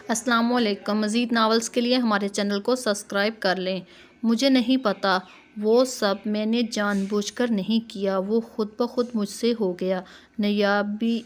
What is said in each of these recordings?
السلام علیکم۔ مزید ناولز کے لیے ہمارے چینل کو سبسکرائب کر لیں۔ مجھے نہیں پتا وہ سب میں نے جان بوجھ کر نہیں کیا، وہ خود بخود مجھ سے ہو گیا۔ نیاب بھی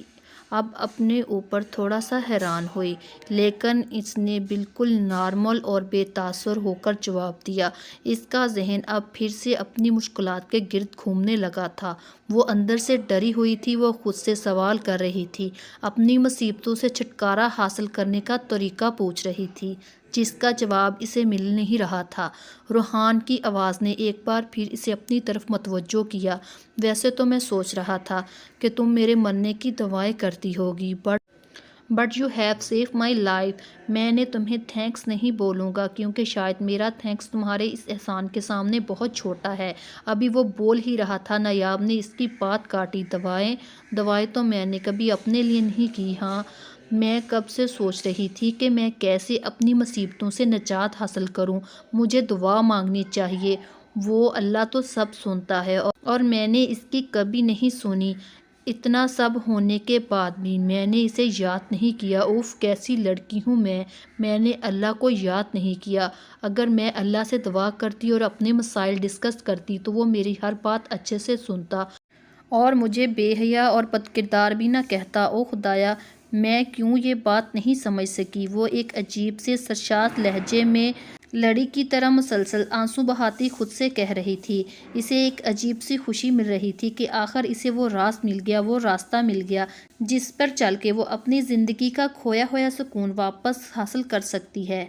اب اپنے اوپر تھوڑا سا حیران ہوئی، لیکن اس نے بالکل نارمل اور بے تاثر ہو کر جواب دیا۔ اس کا ذہن اب پھر سے اپنی مشکلات کے گرد گھومنے لگا تھا۔ وہ اندر سے ڈری ہوئی تھی، وہ خود سے سوال کر رہی تھی، اپنی مصیبتوں سے چھٹکارا حاصل کرنے کا طریقہ پوچھ رہی تھی، جس کا جواب اسے مل نہیں رہا تھا۔ روحان کی آواز نے ایک بار پھر اسے اپنی طرف متوجہ کیا۔ ویسے تو میں سوچ رہا تھا کہ تم میرے مرنے کی دعائیں کرتی ہوگی، but you have save my life. میں نے تمہیں تھینکس نہیں بولوں گا، کیونکہ شاید میرا تھینکس تمہارے اس احسان کے سامنے بہت چھوٹا ہے۔ ابھی وہ بول ہی رہا تھا، نیاب نے اس کی بات کاٹی۔ دعائیں تو میں نے کبھی اپنے لیے نہیں کی۔ ہاں، میں کب سے سوچ رہی تھی کہ میں کیسے اپنی مصیبتوں سے نجات حاصل کروں۔ مجھے دعا مانگنی چاہیے، وہ اللہ تو سب سنتا ہے، اور میں نے اس کی کبھی نہیں سنی۔ اتنا سب ہونے کے بعد بھی میں نے اسے یاد نہیں کیا۔ اوف، کیسی لڑکی ہوں میں نے اللہ کو یاد نہیں کیا۔ اگر میں اللہ سے دعا کرتی اور اپنے مسائل ڈسکس کرتی تو وہ میری ہر بات اچھے سے سنتا اور مجھے بے حیا اور بد کردار بھی نہ کہتا۔ او خدایا، میں کیوں یہ بات نہیں سمجھ سکی؟ وہ ایک عجیب سے سرشار لہجے میں لڑی کی طرح مسلسل آنسو بہاتی خود سے کہہ رہی تھی۔ اسے ایک عجیب سی خوشی مل رہی تھی کہ آخر اسے وہ راز مل گیا، وہ راستہ مل گیا جس پر چل کے وہ اپنی زندگی کا کھویا ہوا سکون واپس حاصل کر سکتی ہے۔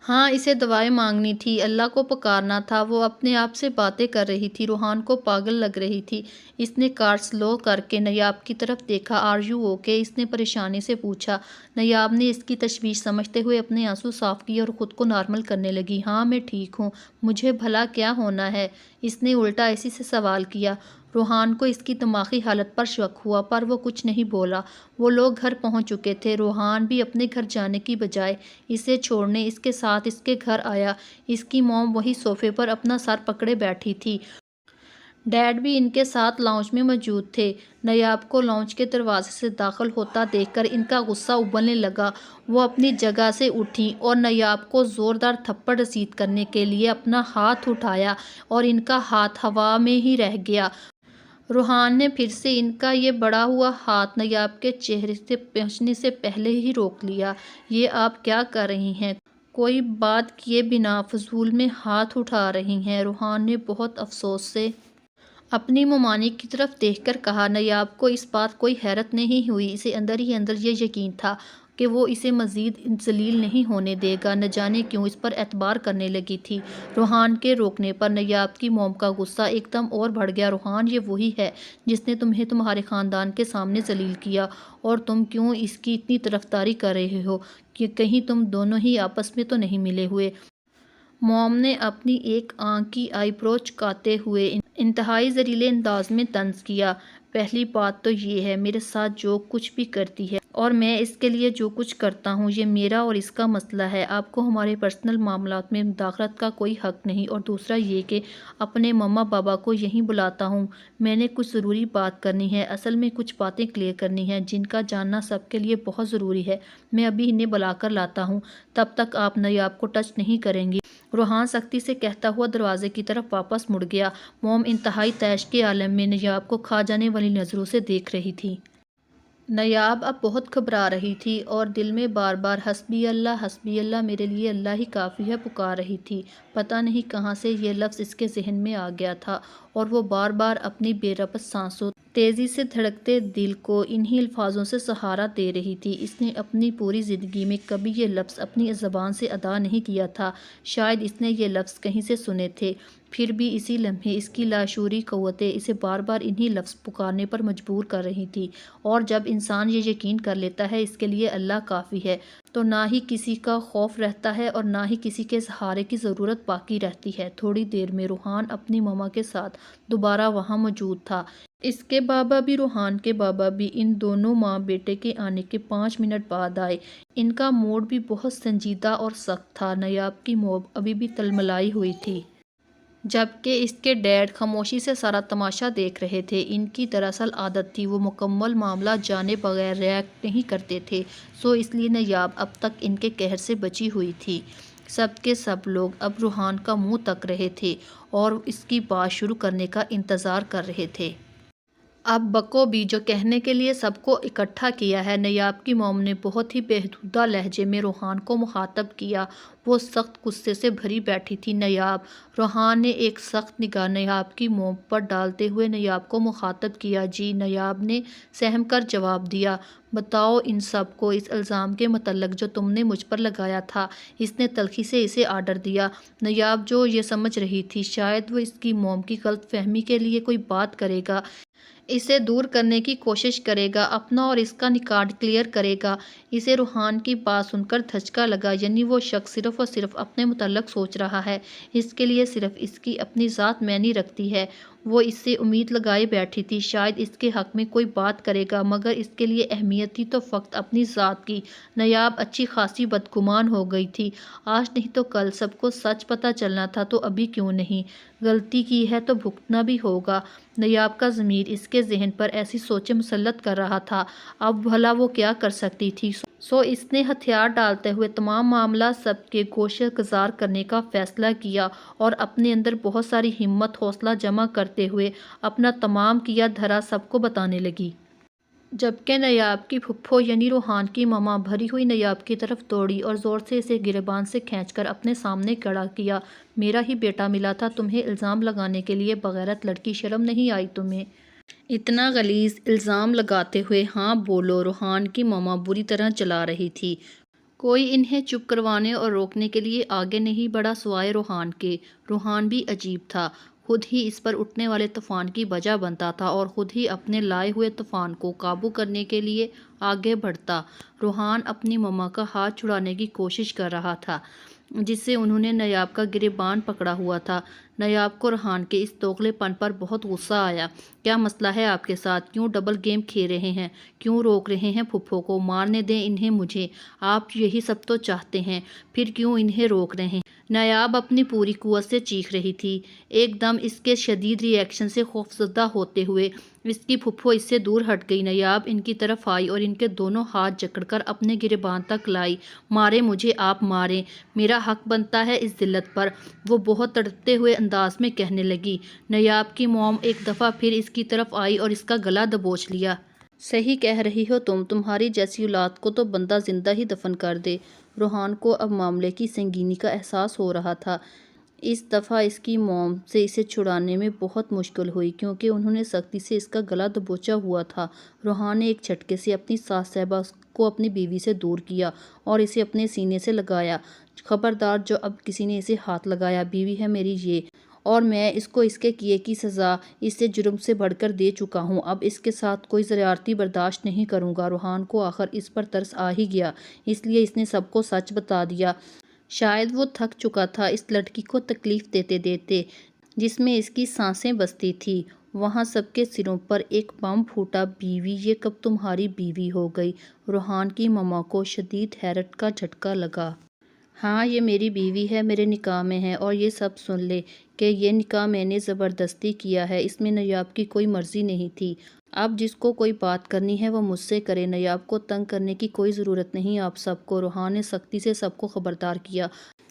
ہاں، اسے دعائیں مانگنی تھی، اللہ کو پکارنا تھا۔ وہ اپنے آپ سے باتیں کر رہی تھی، روحان کو پاگل لگ رہی تھی۔ اس نے کار سلو کر کے نیاب کی طرف دیکھا۔ Are you okay? اس نے پریشانی سے پوچھا۔ نیاب نے اس کی تشویش سمجھتے ہوئے اپنے آنسو صاف کیے اور خود کو نارمل کرنے لگی۔ ہاں، میں ٹھیک ہوں، مجھے بھلا کیا ہونا ہے؟ اس نے الٹا اسی سے سوال کیا۔ روحان کو اس کی دماغی حالت پر شک ہوا، پر وہ کچھ نہیں بولا۔ وہ لوگ گھر پہنچ چکے تھے۔ روحان بھی اپنے گھر جانے کی بجائے اسے چھوڑنے اس کے ساتھ اس کے گھر آیا۔ اس کی موم وہی صوفے پر اپنا سر پکڑے بیٹھی تھی۔ ڈیڈ بھی ان کے ساتھ لاؤنج میں موجود تھے۔ نیاب کو لاؤنج کے دروازے سے داخل ہوتا دیکھ کر ان کا غصہ ابلنے لگا۔ وہ اپنی جگہ سے اٹھیں اور نیاب کو زوردار تھپڑ رسید کرنے کے لیے اپنا ہاتھ اٹھایا، اور ان کا ہاتھ ہوا میں ہی رہ گیا۔ روحان نے پھر سے ان کا یہ بڑھا ہوا ہاتھ نیاب کے چہرے سے پہنچنے سے پہلے ہی روک لیا۔ یہ آپ کیا کر رہی ہیں؟ کوئی بات کیے بنا فضول میں ہاتھ اٹھا رہی ہیں؟ روحان نے بہت افسوس سے اپنی ممانعت کی طرف دیکھ کر کہا۔ نیاب کو اس بات کوئی حیرت نہیں ہوئی، اسے اندر ہی اندر یہ یقین تھا کہ وہ اسے مزید ذلیل نہیں ہونے دے گا۔ نہ جانے کیوں اس پر اعتبار کرنے لگی تھی۔ روحان کے روکنے پر نیاب کی موم کا غصہ ایک دم اور بڑھ گیا۔ روحان، یہ وہی ہے جس نے تمہیں تمہارے خاندان کے سامنے ذلیل کیا، اور تم کیوں اس کی اتنی طرفداری کر رہے ہو؟ کہ کہیں تم دونوں ہی آپس میں تو نہیں ملے ہوئے؟ موم نے اپنی ایک آنکھ کی آئی برو چکاتے ہوئے انتہائی ذلیل انداز میں طنز کیا۔ پہلی بات تو یہ ہے، میرے ساتھ جو کچھ بھی کرتی ہے اور میں اس کے لیے جو کچھ کرتا ہوں، یہ میرا اور اس کا مسئلہ ہے۔ آپ کو ہمارے پرسنل معاملات میں مداخلت کا کوئی حق نہیں۔ اور دوسرا یہ کہ اپنے مما بابا کو یہیں بلاتا ہوں، میں نے کچھ ضروری بات کرنی ہے، اصل میں کچھ باتیں کلیئر کرنی ہیں جن کا جاننا سب کے لیے بہت ضروری ہے۔ میں ابھی انہیں بلا کر لاتا ہوں، تب تک آپ نیاب کو ٹچ نہیں کریں گی؟ روحان سختی سے کہتا ہوا دروازے کی طرف واپس مڑ گیا۔ موم انتہائی طیش کے عالم میں نیاب کو کھا جانے والی نظروں سے دیکھ رہی تھی۔ نیاب اب بہت گھبرا رہی تھی اور دل میں بار بار حسبی اللہ، میرے لیے اللہ ہی کافی ہے پکار رہی تھی۔ پتہ نہیں کہاں سے یہ لفظ اس کے ذہن میں آ گیا تھا، اور وہ بار بار اپنی بے ربط سانسوں، تیزی سے دھڑکتے دل کو انہی الفاظوں سے سہارا دے رہی تھی۔ اس نے اپنی پوری زندگی میں کبھی یہ لفظ اپنی زبان سے ادا نہیں کیا تھا، شاید اس نے یہ لفظ کہیں سے سنے تھے، پھر بھی اسی لمحے اس کی لاشعوری قوتیں اسے بار بار انہی لفظ پکارنے پر مجبور کر رہی تھی۔ اور جب انسان یہ یقین کر لیتا ہے اس کے لیے اللہ کافی ہے، تو نہ ہی کسی کا خوف رہتا ہے اور نہ ہی کسی کے سہارے کی ضرورت باقی رہتی ہے۔ تھوڑی دیر میں روحان اپنی مما کے ساتھ دوبارہ وہاں موجود تھا۔ اس کے بابا بھی، روحان کے بابا بھی۔ ان دونوں ماں بیٹے کے آنے کے 5 منٹ بعد آئے۔ ان کا موڈ بھی بہت سنجیدہ اور سخت تھا۔ نیاب کی موم ابھی بھی تلملائی ہوئی تھی۔ جبکہ اس کے ڈیڈ خاموشی سے سارا تماشا دیکھ رہے تھے۔ ان کی دراصل عادت تھی، وہ مکمل معاملہ جانے بغیر ریئیکٹ نہیں کرتے تھے، اس لیے نیاب اب تک ان کے قہر سے بچی ہوئی تھی۔ سب کے سب لوگ اب روحان کا منہ تک رہے تھے اور اس کی بات شروع کرنے کا انتظار کر رہے تھے۔ اب بکو بھی جو کہنے کے لیے سب کو اکٹھا کیا ہے۔ نیاب کی موم نے بہت ہی بےہودہ لہجے میں روحان کو مخاطب کیا۔ وہ سخت غصے سے بھری بیٹھی تھی۔ نیاب، روحان نے ایک سخت نگاہ نیاب کی موم پر ڈالتے ہوئے نیاب کو مخاطب کیا۔ جی، نیاب نے سہم کر جواب دیا۔ بتاؤ ان سب کو اس الزام کے متعلق جو تم نے مجھ پر لگایا تھا۔ اس نے تلخی سے اسے آرڈر دیا۔ نیاب جو یہ سمجھ رہی تھی شاید وہ اس کی موم کی غلط فہمی کے لیے کوئی بات کرے گا، اسے دور کرنے کی کوشش کرے گا، اپنا اور اس کا نکات کلیئر کرے گا۔ اسے روحان کی بات سن کر دھچکا لگا، یعنی وہ شخص صرف اور صرف اپنے متعلق سوچ رہا ہے، اس کے لیے صرف اس کی اپنی ذات معنی رکھتی ہے۔ وہ اس سے امید لگائے بیٹھی تھی شاید اس کے حق میں کوئی بات کرے گا، مگر اس کے لیے اہمیت تھی تو فقط اپنی ذات کی۔ نیاب اچھی خاصی بدگمان ہو گئی تھی۔ آج نہیں تو کل سب کو سچ پتہ چلنا تھا، تو ابھی کیوں نہیں؟ غلطی کی ہے تو بھگتنا بھی ہوگا۔ نیاب کا ضمیر اس کے ذہن پر ایسی سوچیں مسلط کر رہا تھا، اب بھلا وہ کیا کر سکتی تھی؟ اس نے ہتھیار ڈالتے ہوئے تمام معاملہ سب کے گوشے گزار کرنے کا فیصلہ کیا اور اپنے اندر بہت ساری ہمت حوصلہ جمع کرتے ہوئے اپنا تمام کیا دھرا سب کو بتانے لگی۔ جبکہ نیاب کی پھپھو یعنی روحان کی ماما بھری ہوئی نیاب کی طرف دوڑی اور زور سے اسے گریبان سے کھینچ کر اپنے سامنے کھڑا کیا۔ میرا ہی بیٹا ملا تھا تمہیں الزام لگانے کے لیے، بغیرت لڑکی، شرم نہیں آئی تمہیں؟ اتنا غلیظ الزام لگاتے ہوئے ہاں بولو، روحان کی ماما بری طرح چلا رہی تھی۔ کوئی انہیں چپ کروانے اور روکنے کے لیے آگے نہیں بڑھا سوائے روحان کے۔ روحان بھی عجیب تھا، خود ہی اس پر اٹھنے والے طوفان کی وجہ بنتا تھا اور خود ہی اپنے لائے ہوئے طوفان کو قابو کرنے کے لیے آگے بڑھتا۔ روحان اپنی ماما کا ہاتھ چھڑانے کی کوشش کر رہا تھا جس سے انہوں نے نیاب کا گریبان پکڑا ہوا تھا۔ نیاب کو روحان کے اس دوغلے پن پر بہت غصہ آیا۔ کیا مسئلہ ہے آپ کے ساتھ؟ کیوں ڈبل گیم کھیل رہے ہیں؟ کیوں روک رہے ہیں پھپھو کو؟ مارنے دیں انہیں مجھے، آپ یہی سب تو چاہتے ہیں، پھر کیوں انہیں روک رہے ہیں؟ نیاب اپنی پوری قوت سے چیخ رہی تھی، ایک دم اس کے شدید ری ایکشن سے خوفزدہ ہوتے ہوئے۔ اس کی پھپھو اس سے دور ہٹ گئی۔ نیاب ان کی طرف آئی اور ان کے دونوں ہاتھ جکڑ کر اپنے گریبان تک لائی۔ ماریں مجھے، آپ ماریں، میرا حق بنتا ہے اس ذلت پر، وہ بہت تڑپتے ہوئے انداز میں کہنے لگی۔ نیاب کی موم ایک دفعہ پھر اس کی طرف آئی اور اس کا گلا دبوچ لیا۔ صحیح کہہ رہی ہو تم، تمہاری جیسی اولاد کو تو بندہ زندہ ہی دفن کر دے۔ روحان کو اب معاملے کی سنگینی کا احساس ہو رہا تھا۔ اس دفعہ اس کی موم سے اسے چھڑانے میں بہت مشکل ہوئی کیونکہ انہوں نے سختی سے اس کا گلا دبوچا ہوا تھا۔ روحان نے ایک جھٹکے سے اپنی ساس صاحبہ کو اپنی بیوی سے دور کیا اور اسے اپنے سینے سے لگایا۔ خبردار، جو اب کسی نے اسے ہاتھ لگایا، بیوی ہے میری یہ، اور میں اس کو اس کے کیے کی سزا اس سے جرم سے بڑھ کر دے چکا ہوں، اب اس کے ساتھ کوئی زیادتی برداشت نہیں کروں گا۔ روحان کو آخر اس پر ترس آ ہی گیا، اس لیے اس نے سب کو سچ بتا دیا۔ شاید وہ تھک چکا تھا اس لڑکی کو تکلیف دیتے دیتے جس میں اس کی سانسیں بستی تھی۔ وہاں سب کے سروں پر ایک بم پھوٹا، بیوی، یہ کب تمہاری بیوی ہو گئی؟ روحان کی ماما کو شدید حیرت کا جھٹکا لگا۔ ہاں، یہ میری بیوی ہے، میرے نکاح میں ہے، اور یہ سب سن لے کہ یہ نکاح میں نے زبردستی کیا ہے، اس میں نیاب کی کوئی مرضی نہیں تھی۔ اب جس کو کوئی بات کرنی ہے وہ مجھ سے کرے، نیاب کو تنگ کرنے کی کوئی ضرورت نہیں آپ سب کو۔ روحان نے سختی سے سب کو خبردار کیا،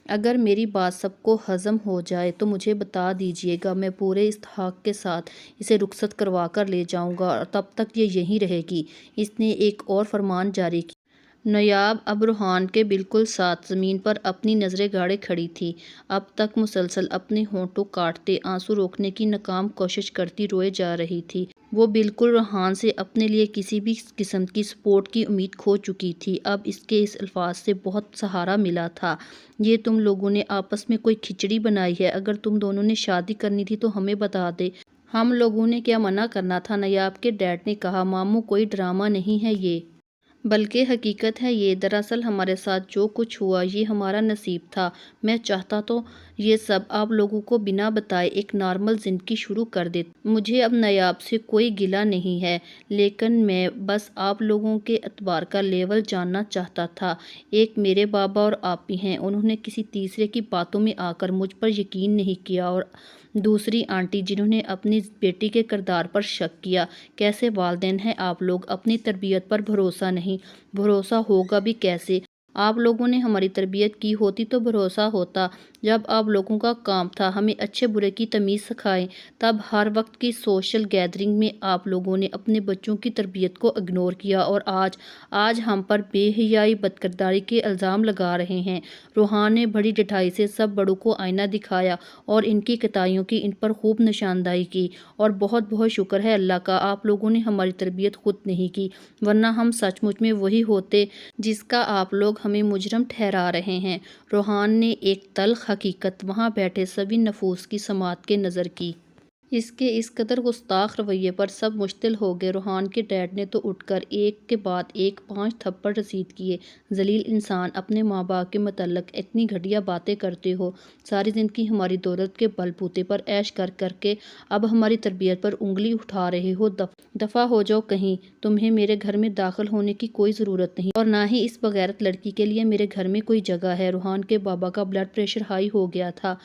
اگر میری بات سب کو ہضم ہو جائے تو مجھے بتا دیجیے گا، میں پورے استحقاق کے ساتھ اسے رخصت کروا کر لے جاؤں گا اور تب تک یہ یہیں رہے گی۔ اس نے ایک اور فرمان جاری کیا۔ نیاب اب روحان کے بالکل ساتھ زمین پر اپنی نظریں گاڑے کھڑی تھی، اب تک مسلسل اپنے ہونٹوں کاٹتے آنسو روکنے کی ناکام کوشش کرتی روئے جا رہی تھی۔ وہ بالکل روحان سے اپنے لیے کسی بھی قسم کی سپورٹ کی امید کھو چکی تھی۔ اب اس کے اس الفاظ سے بہت سہارا ملا تھا، یہ تم لوگوں نے آپس میں کوئی کھچڑی بنائی ہے، اگر تم دونوں نے شادی کرنی تھی تو ہمیں بتا دے، ہم لوگوں نے کیا منع کرنا تھا؟ نیاب کے ڈیڈ نے کہا، ماموں کوئی ڈرامہ نہیں ہے یہ، بلکہ حقیقت ہے یہ، دراصل ہمارے ساتھ جو کچھ ہوا یہ ہمارا نصیب تھا۔ میں چاہتا تو یہ سب آپ لوگوں کو بنا بتائے ایک نارمل زندگی شروع کر دیتا۔ مجھے اب نایاب سے کوئی گلہ نہیں ہے، لیکن میں بس آپ لوگوں کے اعتبار کا لیول جاننا چاہتا تھا۔ ایک میرے بابا اور آپی ہیں، انہوں نے کسی تیسرے کی باتوں میں آ کر مجھ پر یقین نہیں کیا، اور دوسری آنٹی جنہوں نے اپنی بیٹی کے کردار پر شک کیا۔ کیسے والدین ہیں آپ لوگ، اپنی تربیت پر بھروسہ نہیں، بھروسہ ہوگا بھی کیسے؟ آپ لوگوں نے ہماری تربیت کی ہوتی تو بھروسہ ہوتا۔ جب آپ لوگوں کا کام تھا ہمیں اچھے برے کی تمیز سکھائیں، تب ہر وقت کی سوشل گیدرنگ میں آپ لوگوں نے اپنے بچوں کی تربیت کو اگنور کیا، اور آج ہم پر بے حیائی بد کرداری کے الزام لگا رہے ہیں۔ روحان نے بڑی ڈٹھائی سے سب بڑوں کو آئینہ دکھایا اور ان کی کوتاہیوں کی ان پر خوب نشاندہی کی، اور بہت بہت شکر ہے اللہ کا آپ لوگوں نے ہماری تربیت خود نہیں کی، ورنہ ہم سچ مچ میں وہی ہوتے جس کا آپ لوگ ہمیں مجرم ٹھہرا رہے ہیں۔ روحان نے ایک تلخ حقیقت وہاں بیٹھے سبھی نفوس کی سماعت کے نظر کی۔ اس کے اس قدر گستاخ رویے پر سب مشتعل ہو گئے۔ روحان کے ڈیڈ نے تو اٹھ کر ایک کے بعد ایک 5 تھپڑ رسید کیے۔ ذلیل انسان، اپنے ماں باپ کے متعلق اتنی گھٹیا باتیں کرتے ہو، ساری زندگی ہماری دولت کے بل بوتے پر عیش کر کر کے اب ہماری تربیت پر انگلی اٹھا رہے ہو۔ دفع ہو جاؤ کہیں، تمہیں میرے گھر میں داخل ہونے کی کوئی ضرورت نہیں، اور نہ ہی اس بغیرت لڑکی کے لیے میرے گھر میں کوئی جگہ ہے۔ روحان کے بابا کا بلڈ پریشر ہائی ہو گیا تھا۔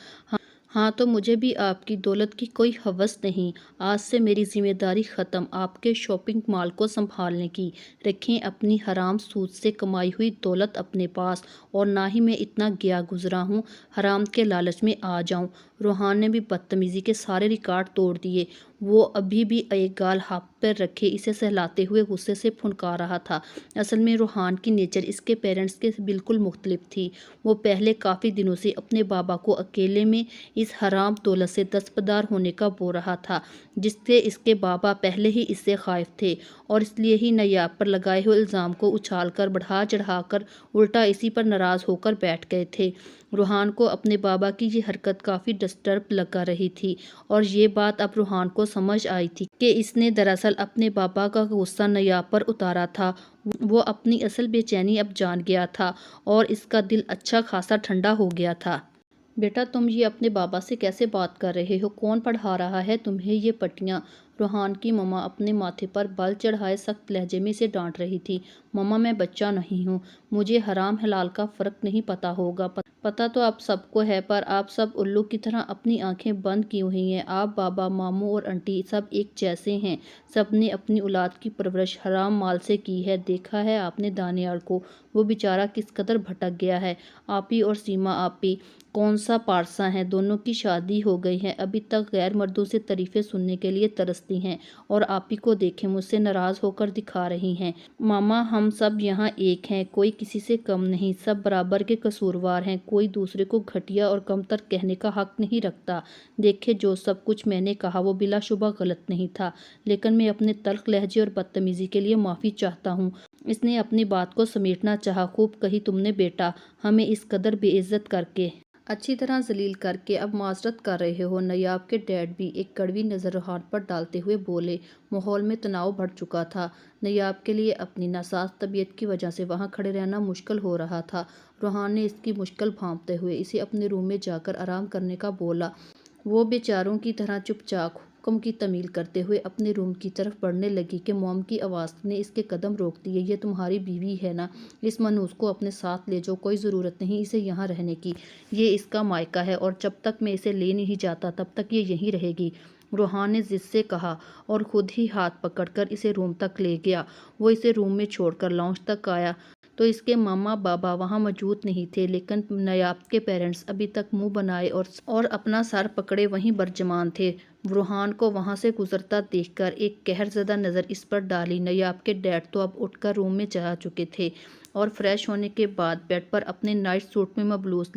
ہاں تو مجھے بھی آپ کی دولت کی کوئی ہوس نہیں، آج سے میری ذمہ داری ختم آپ کے شاپنگ مال کو سنبھالنے کی۔ رکھیں اپنی حرام سود سے کمائی ہوئی دولت اپنے پاس، اور نہ ہی میں اتنا گیا گزرا ہوں حرام کے لالچ میں آ جاؤں۔ روحان نے بھی بدتمیزی کے سارے ریکارڈ توڑ دیے۔ وہ ابھی بھی ایک گال ہاتھ پر رکھے اسے سہلاتے ہوئے غصے سے پھنکار رہا تھا۔ اصل میں روحان کی نیچر اس کے پیرنٹس کے بالکل مختلف تھی۔ وہ پہلے کافی دنوں سے اپنے بابا کو اکیلے میں اس حرام دولت سے دستبردار ہونے کا بو رہا تھا، جس سے اس کے بابا پہلے ہی اس سے خائف تھے، اور اس لیے ہی نایاب پر لگائے ہوئے الزام کو اچھال کر بڑھا چڑھا کر الٹا اسی پر ناراض ہو کر بیٹھ گئے تھے۔ روحان کو اپنے بابا کی یہ حرکت کافی ڈسٹرب لگا رہی تھی، اور یہ بات اب روحان کو سمجھ آئی تھی کہ اس نے دراصل اپنے بابا کا غصہ نایاب پر اتارا تھا۔ وہ اپنی اصل بے چینی اب جان گیا تھا، اور اس کا دل اچھا خاصا ٹھنڈا ہو گیا تھا۔ بیٹا تم یہ اپنے بابا سے کیسے بات کر رہے ہو؟ کون پڑھا رہا ہے تمہیں یہ پٹیاں؟ روحان کی ماما اپنے ماتھے پر بل چڑھائے سخت لہجے میں اسے ڈانٹ رہی تھی۔ ماما میں بچہ نہیں ہوں، مجھے حرام حلال کا فرق نہیں پتا ہوگا۔ پتہ تو آپ سب کو ہے، پر آپ سب الو کی طرح اپنی آنکھیں بند کی ہوئی ہیں۔ آپ بابا، ماموں اور انٹی سب ایک جیسے ہیں، سب نے اپنی اولاد کی پرورش حرام مال سے کی ہے۔ دیکھا ہے آپ نے دانیال کو، وہ بیچارہ کس قدر بھٹک گیا ہے۔ آپی اور سیما آپی کون سا پارسا ہیں، دونوں کی شادی ہو گئی ہے، ابھی تک غیر مردوں سے تعریفیں سننے کے لیے ترستی ہیں، اور آپی کو دیکھیں مجھ سے ناراض ہو کر دکھا رہی ہیں۔ ماما ہم سب یہاں ایک ہیں، کوئی کسی سے کم نہیں، سب برابر کے قصوروار ہیں، کوئی دوسرے کو گھٹیا اور کمتر کہنے کا حق نہیں رکھتا۔ دیکھیں جو سب کچھ میں نے کہا وہ بلا شبہ غلط نہیں تھا، لیکن میں اپنے تلخ لہجے اور بدتمیزی کے لیے معافی چاہتا ہوں۔ اس نے اپنی بات کو سمیٹنا چاہا۔ خوب کہی تم نے بیٹا، ہمیں اس قدر بے عزت کر کے، اچھی طرح ذلیل کر کے اب معذرت کر رہے ہو۔ نایاب کے ڈیڈ بھی ایک کڑوی نظر روحان پر ڈالتے ہوئے بولے۔ ماحول میں تناؤ بڑھ چکا تھا۔ نایاب کے لیے اپنی ناساز طبیعت کی وجہ سے وہاں کھڑے رہنا مشکل ہو رہا تھا۔ روحان نے اس کی مشکل بھانپتے ہوئے اسے اپنے روم میں جا کر آرام کرنے کا بولا۔ وہ بیچاروں کی طرح چپ چاپ حکم کی تعمیل کرتے ہوئے اپنے روم کی طرف بڑھنے لگی کہ موم کی آواز نے اس کے قدم روک دیے۔ یہ تمہاری بیوی ہے نا، اس منحوس کو اپنے ساتھ لے جاؤ، کوئی ضرورت نہیں اسے یہاں رہنے کی، یہ اس کا مائکہ ہے، اور جب تک میں اسے لے نہیں جاتا تب تک یہ یہیں رہے گی، روحان نے ضد سے کہا، اور خود ہی ہاتھ پکڑ کر اسے روم تک لے گیا۔ وہ اسے روم میں چھوڑ کر لاؤنج تک آیا تو اس کے ماما بابا وہاں موجود نہیں تھے، لیکن نایاب کے پیرنٹس ابھی تک منہ بنائے اور اپنا سر پکڑے وہیں برجمان تھے۔ روحان کو وہاں سے گزرتا دیکھ کر ایک قہر زدہ نظر اس پر ڈالی۔ نایاب کے ڈیڈ تو اب اٹھ کر روم میں جا چکے تھے، اور فریش ہونے کے بعد بیڈ پر اپنے نائٹ سوٹ میں ملبوس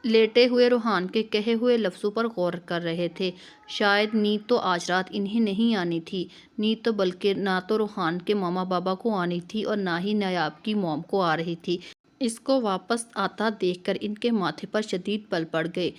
لیٹے ہوئے روحان کے کہے ہوئے لفظوں پر غور کر رہے تھے۔ شاید نیند تو آج رات انہیں نہیں آنی تھی، نیند تو بلکہ نہ تو روحان کے ماما بابا کو آنی تھی اور نہ ہی نایاب کی موم کو آ رہی تھی۔ اس کو واپس آتا دیکھ کر ان کے ماتھے پر شدید بل پڑ گئے۔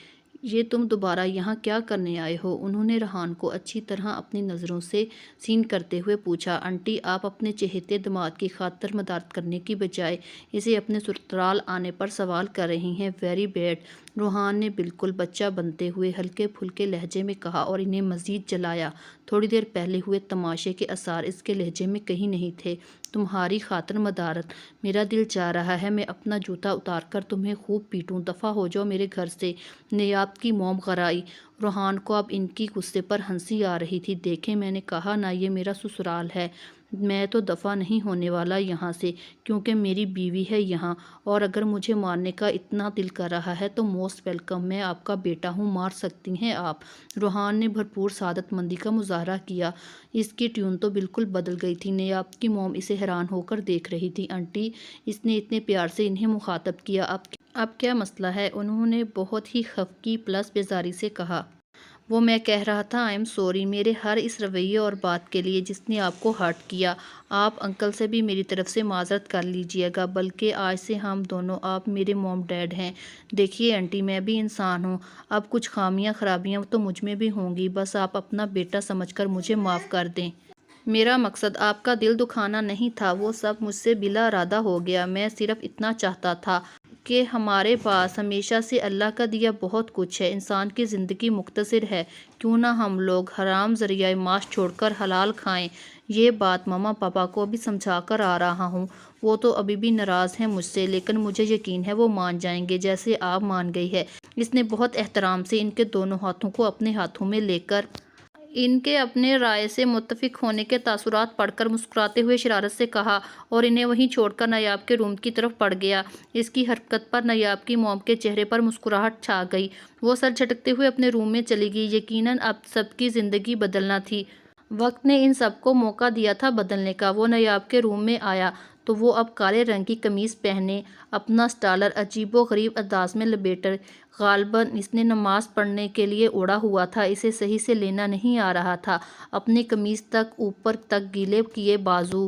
یہ تم دوبارہ یہاں کیا کرنے آئے ہو؟ انہوں نے ریحان کو اچھی طرح اپنی نظروں سے سین کرتے ہوئے پوچھا۔ آنٹی، آپ اپنے چہیتے داماد کی خاطر مدارت کرنے کی بجائے اسے اپنے سسرال آنے پر سوال کر رہی ہیں۔ ویری بیڈ، ریحان نے بالکل بچہ بنتے ہوئے ہلکے پھلکے لہجے میں کہا اور انہیں مزید جلایا۔ تھوڑی دیر پہلے ہوئے تماشے کے آثار اس کے لہجے میں کہیں نہیں تھے۔ تمہاری خاطر مدارت؟ میرا دل چاہ رہا ہے میں اپنا جوتا اتار کر تمہیں خوب پیٹوں۔ دفع ہو جاؤ میرے گھر سے۔ نیاب کی موم غرائی۔ ریحان کو اب ان کی غصے پر ہنسی آ رہی تھی۔ دیکھیں، میں نے کہا نا یہ میرا سسرال ہے، میں تو دفع نہیں ہونے والا یہاں سے، کیونکہ میری بیوی ہے یہاں، اور اگر مجھے مارنے کا اتنا دل کر رہا ہے تو موسٹ ویلکم، میں آپ کا بیٹا ہوں، مار سکتی ہیں آپ۔ ریحان نے بھرپور سعادت مندی کا مظاہرہ کیا۔ اس کی ٹیون تو بالکل بدل گئی تھی۔ نیاب کی موم اسے حیران ہو کر دیکھ رہی تھی۔ آنٹی، اس نے اتنے پیار سے انہیں مخاطب کیا، اب کیا مسئلہ ہے؟ انہوں نے بہت ہی خفگی پلس بیزاری سے کہا۔ وہ میں کہہ رہا تھا آئی ایم سوری میرے ہر اس رویے اور بات کے لیے جس نے آپ کو ہرٹ کیا۔ آپ انکل سے بھی میری طرف سے معذرت کر لیجیے گا، بلکہ آج سے ہم دونوں آپ میرے موم ڈیڈ ہیں۔ دیکھیے آنٹی، میں بھی انسان ہوں، اب کچھ خامیاں خرابیاں تو مجھ میں بھی ہوں گی، بس آپ اپنا بیٹا سمجھ کر مجھے معاف کر دیں۔ میرا مقصد آپ کا دل دکھانا نہیں تھا، وہ سب مجھ سے بلا ارادہ ہو گیا۔ میں صرف اتنا چاہتا تھا کہ ہمارے پاس ہمیشہ سے اللہ کا دیا بہت کچھ ہے، انسان کی زندگی مختصر ہے، کیوں نہ ہم لوگ حرام ذریعہ معاش چھوڑ کر حلال کھائیں۔ یہ بات ماما پاپا کو بھی سمجھا کر آ رہا ہوں، وہ تو ابھی بھی ناراض ہیں مجھ سے، لیکن مجھے یقین ہے وہ مان جائیں گے جیسے آپ مان گئی ہے۔ اس نے بہت احترام سے ان کے دونوں ہاتھوں کو اپنے ہاتھوں میں لے کر ان کے اپنے رائے سے متفق ہونے کے تاثرات پڑھ کر مسکراتے ہوئے شرارت سے کہا، اور انہیں وہیں چھوڑ کر نیاب کے روم کی طرف بڑھ گیا۔ اس کی حرکت پر نیاب کی موم کے چہرے پر مسکراہٹ چھا گئی۔ وہ سر جھٹکتے ہوئے اپنے روم میں چلی گئی۔ یقیناً اب سب کی زندگی بدلنا تھی، وقت نے ان سب کو موقع دیا تھا بدلنے کا۔ وہ نیاب کے روم میں آیا تو وہ اب کالے رنگ کی قمیض پہنے، اپنا اسٹالر عجیب و غریب انداز میں لپیٹے، غالباً اس نے نماز پڑھنے کے لیے اوڑھا ہوا تھا، اسے صحیح سے لینا نہیں آ رہا تھا، اپنی قمیض تک اوپر تک گیلے کیے بازو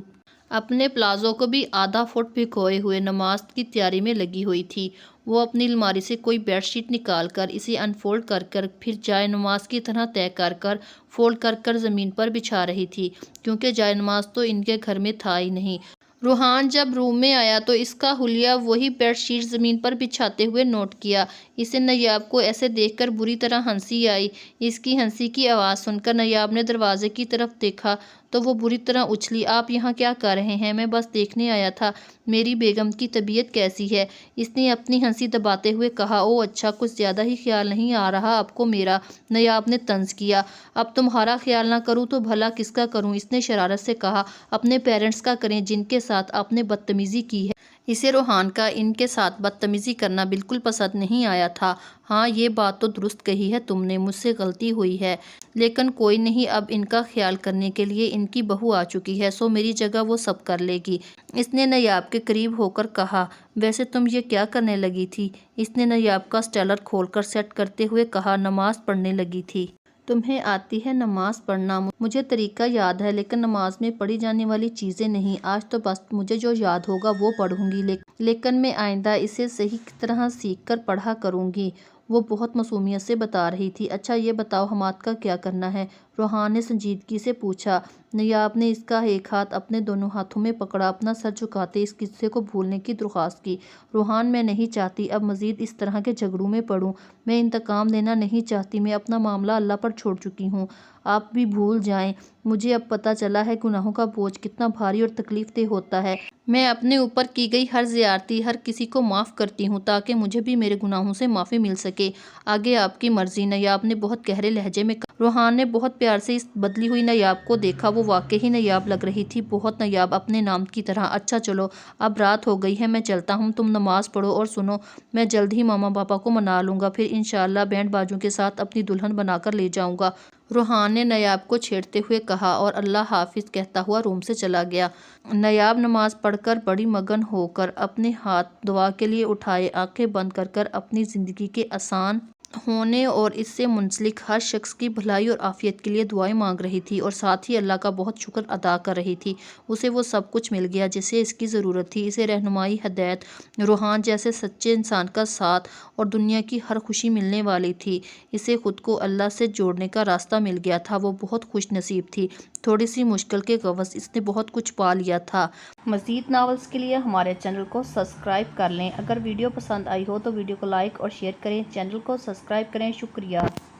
اپنے پلازو کو بھی آدھا فٹ بھگوئے ہوئے نماز کی تیاری میں لگی ہوئی تھی۔ وہ اپنی الماری سے کوئی بیڈ شیٹ نکال کر اسے انفولڈ کر کر پھر جائے نماز کی طرح طے کر کر فولڈ کر کر زمین پر بچھا رہی تھی، کیونکہ جائے نماز تو ان کے گھر میں تھا ہی نہیں۔ ریحان جب روم میں آیا تو اس کا حلیہ وہی بیڈ شیٹ زمین پر بچھاتے ہوئے نوٹ کیا۔ اسے نیاب کو ایسے دیکھ کر بری طرح ہنسی آئی۔ اس کی ہنسی کی آواز سن کر نیاب نے دروازے کی طرف دیکھا تو وہ بری طرح اچھلی۔ آپ یہاں کیا کر رہے ہیں؟ میں بس دیکھنے آیا تھا میری بیگم کی طبیعت کیسی ہے، اس نے اپنی ہنسی دباتے ہوئے کہا۔ او اچھا، کچھ زیادہ ہی خیال نہیں آ رہا آپ کو میرا؟ نیاب نے طنز کیا۔ اب تمہارا خیال نہ کروں تو بھلا کس کا کروں؟ اس نے شرارت سے کہا۔ اپنے پیرنٹس کا کریں جن کے ساتھ آپ نے بدتمیزی کی ہے۔ اسے ریحان کا ان کے ساتھ بدتمیزی کرنا بالکل پسند نہیں آیا تھا۔ ہاں، یہ بات تو درست کہی ہے تم نے، مجھ سے غلطی ہوئی ہے، لیکن کوئی نہیں، اب ان کا خیال کرنے کے لیے ان کی بہو آ چکی ہے، سو میری جگہ وہ سب کر لے گی۔ اس نے نیاب کے قریب ہو کر کہا۔ ویسے تم یہ کیا کرنے لگی تھی؟ اس نے نیاب کا اسٹالر کھول کر سیٹ کرتے ہوئے کہا۔ نماز پڑھنے لگی تھی۔ تمہیں آتی ہے نماز پڑھنا؟ مجھے طریقہ یاد ہے، لیکن نماز میں پڑھی جانے والی چیزیں نہیں۔ آج تو بس مجھے جو یاد ہوگا وہ پڑھوں گی، لیکن میں آئندہ اسے صحیح طرح سیکھ کر پڑھا کروں گی، وہ بہت معصومیت سے بتا رہی تھی۔ اچھا یہ بتاؤ حماد کا کیا کرنا ہے؟ ریحان نے سنجیدگی سے پوچھا۔ نیاب نے اس کا ایک ہاتھ اپنے دونوں ہاتھوں میں پکڑا، اپنا سر جھکاتے اس قصے کو بھولنے کی درخواست کی۔ ریحان، میں نہیں چاہتی اب مزید اس طرح کے جھگڑوں میں پڑوں، میں انتقام لینا نہیں چاہتی، میں اپنا معاملہ اللہ پر چھوڑ چکی ہوں، آپ بھی بھول جائیں، مجھے اب پتہ چلا ہے گناہوں کا بوجھ کتنا بھاری اور تکلیف دہ ہوتا ہے۔ میں اپنے اوپر کی گئی ہر زیادتی ہر کسی کو معاف کرتی ہوں تاکہ مجھے بھی میرے گناہوں سے معافی مل سکے، آگے آپ کی مرضی، نیاب نے بہت گہرے لہجے میں کہا۔ ریحان نے بہت پیار سے اس بدلی ہوئی نیاب کو دیکھا، وہ واقعی نیاب لگ رہی تھی، بہت نیاب اپنے نام کی طرح۔ اچھا چلو، اب رات ہو گئی ہے، میں چلتا ہوں، تم نماز پڑھو، اور سنو، میں جلد ہی ماما پاپا کو منا لوں گا، پھر انشاءاللہ بینڈ باجوں کے ساتھ اپنی دلہن بنا کر لے جاؤں گا، ریحان نے نیاب کو چھیڑتے ہوئے کہا، اور اللہ حافظ کہتا ہوا روم سے چلا گیا۔ نیاب نماز پڑھ کر بڑی مگن ہو کر اپنے ہاتھ دعا کے لیے اٹھائے، آنکھیں بند کر کر اپنی زندگی کے آسان ہونے اور اس سے منسلک ہر شخص کی بھلائی اور عافیت کے لیے دعائیں مانگ رہی تھی اور ساتھ ہی اللہ کا بہت شکر ادا کر رہی تھی۔ اسے وہ سب کچھ مل گیا جسے اس کی ضرورت تھی۔ اسے رہنمائی، ہدایت، روحان جیسے سچے انسان کا ساتھ اور دنیا کی ہر خوشی ملنے والی تھی۔ اسے خود کو اللہ سے جوڑنے کا راستہ مل گیا تھا۔ وہ بہت خوش نصیب تھی۔ تھوڑی سی مشکل کے عوض اس نے بہت کچھ پا لیا تھا۔ مزید ناولز کے لیے ہمارے چینل کو سبسکرائب کر لیں۔ اگر ویڈیو پسند آئی ہو تو ویڈیو کو لائک اور شیئر کریں، چینل کو سبسکرائب کریں۔ شکریہ۔